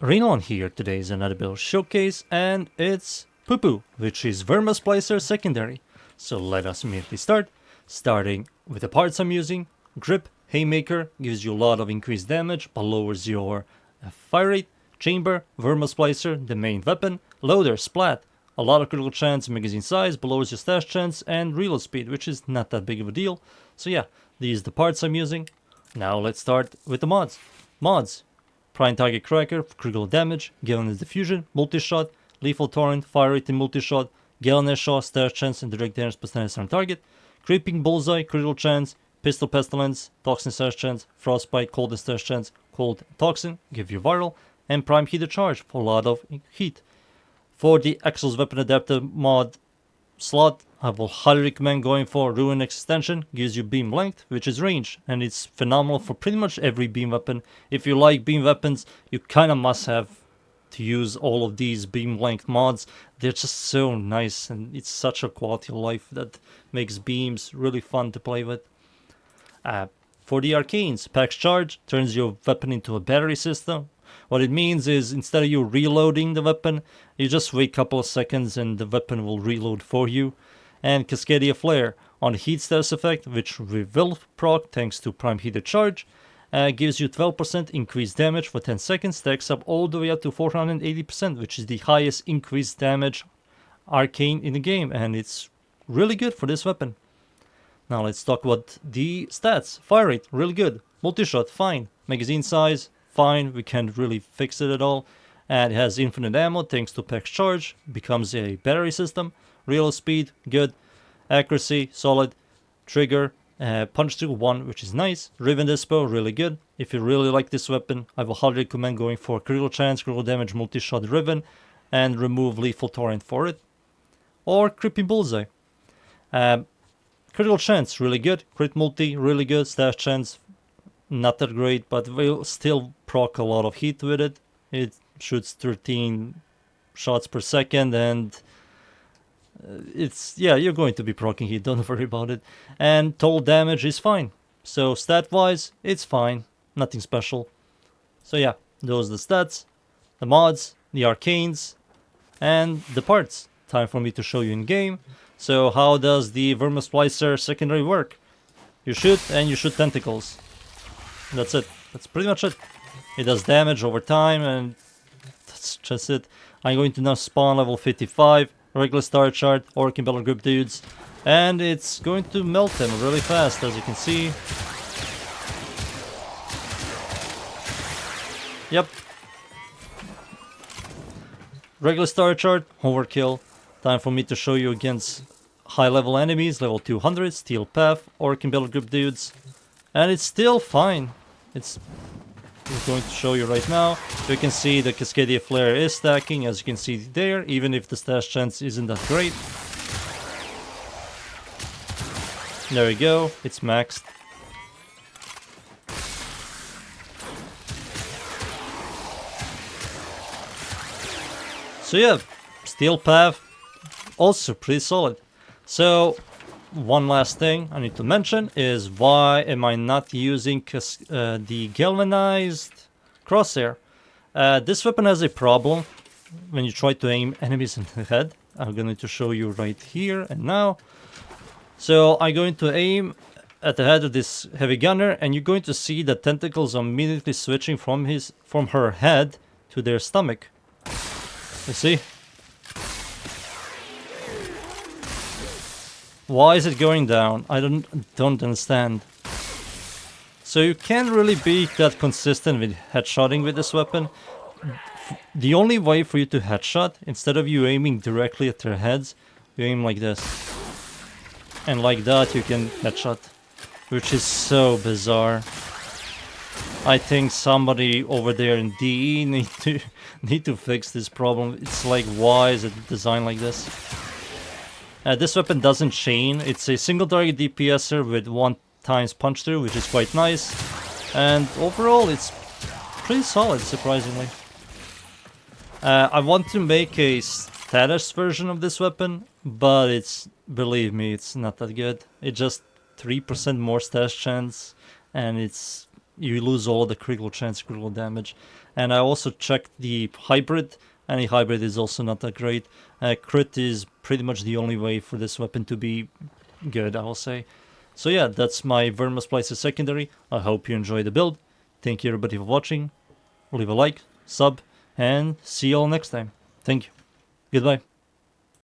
Rainollon here. Today is another build showcase, and it's Poo Poo, which is Vermisplicer secondary. So let us immediately start. Starting with the parts I'm using. Grip, Haymaker, gives you a lot of increased damage, but lowers your fire rate. Chamber, Vermisplicer, the main weapon. Loader, Splat, a lot of critical chance, magazine size, but lowers your stash chance, and reload speed, which is not that big of a deal. So yeah, these are the parts I'm using. Now let's start with the mods. Mods. Prime Target Cracker, critical damage, Gallon Diffusion, Multi-Shot, Lethal Torrent, Fire Rate and Multi-Shot, Gallon Shot, Stash Chance and Direct Damage percentage on target, Creeping Bullseye, critical chance, Pistol Pestilence, Toxin Stash Chance, Frostbite, Cold and Stash Chance, Cold Toxin, give you Viral, and Prime Heater Charge for a lot of heat. For the Axel's Weapon Adapter mod slot, I will highly recommend going for Ruin Extension. Gives you beam length, which is range, and it's phenomenal for pretty much every beam weapon. If you like beam weapons, you kind of must have to use all of these beam length mods. They're just so nice, and it's such a quality of life that makes beams really fun to play with. For the Arcanes, Pax Charge turns your weapon into a battery system. What it means is instead of you reloading the weapon, you just wait a couple of seconds and the weapon will reload for you. And Cascadia Flare on Heat Status effect, which we will proc thanks to Prime Heater Charge, gives you 12% increased damage for 10 seconds, stacks up all the way up to 480%, which is the highest increased damage arcane in the game, and it's really good for this weapon. Now let's talk about the stats. Fire rate, really good. Multi-shot, fine. Magazine size, fine. We can't really fix it at all. And it has infinite ammo thanks to Pax Charge, becomes a battery system. Reload speed, good. Accuracy, solid. Trigger, punch to 1, which is nice. Riven Dispo, really good. If you really like this weapon, I will highly recommend going for critical chance, critical damage, multi-shot Riven, and remove Lethal Torrent for it. Or Creeping Bullseye. Critical chance, really good. Crit multi, really good. Stash chance, not that great, but will still proc a lot of heat with it. It shoots 13 shots per second, and you're going to be proccing heat, don't worry about it. And total damage is fine. So stat wise, it's fine. Nothing special. So yeah, those are the stats, the mods, the arcanes, and the parts. Time for me to show you in game. So how does the Vermisplicer secondary work? You shoot and you shoot tentacles. That's it. That's pretty much it. It does damage over time, and that's just it. I'm going to now spawn level 55. Regular star chart, Orc and Bellar Grip dudes, and it's going to melt them really fast, as you can see. Yep. Regular star chart, overkill. Time for me to show you against high level enemies, level 200, Steel Path, Orc and Bellar Grip dudes, and it's still fine. I'm going to show you right now. You can see the Cascadia Flare is stacking, as you can see there, even if the stash chance isn't that great. There we go, it's maxed. So yeah, Steel Path, also pretty solid. So, one last thing I need to mention is why am I not using the galvanized crosshair. This weapon has a problem when you try to aim enemies in the head. I'm going to show you right here and now. So I'm going to aim at the head of this heavy gunner, and you're going to see the tentacles are immediately switching from her head to their stomach. You see? Why is it going down? I don't understand. So you can't really be that consistent with headshotting with this weapon. The only way for you to headshot, instead of you aiming directly at their heads, you aim like this. And like that you can headshot. Which is so bizarre. I think somebody over there in DE need to fix this problem. It's like, why is it designed like this? This weapon doesn't chain. It's a single target DPSer with 1 times punch through, which is quite nice. And overall, it's pretty solid, surprisingly. I want to make a status version of this weapon, but believe me, it's not that good. It's just 3% more stash chance, and it's you lose all the critical chance, critical damage. And I also checked the hybrid. Any hybrid is also not that great. Crit is pretty much the only way for this weapon to be good, I will say. So yeah, that's my Vermisplicer secondary. I hope you enjoyed the build. Thank you everybody for watching. Leave a like, sub, and see you all next time. Thank you. Goodbye.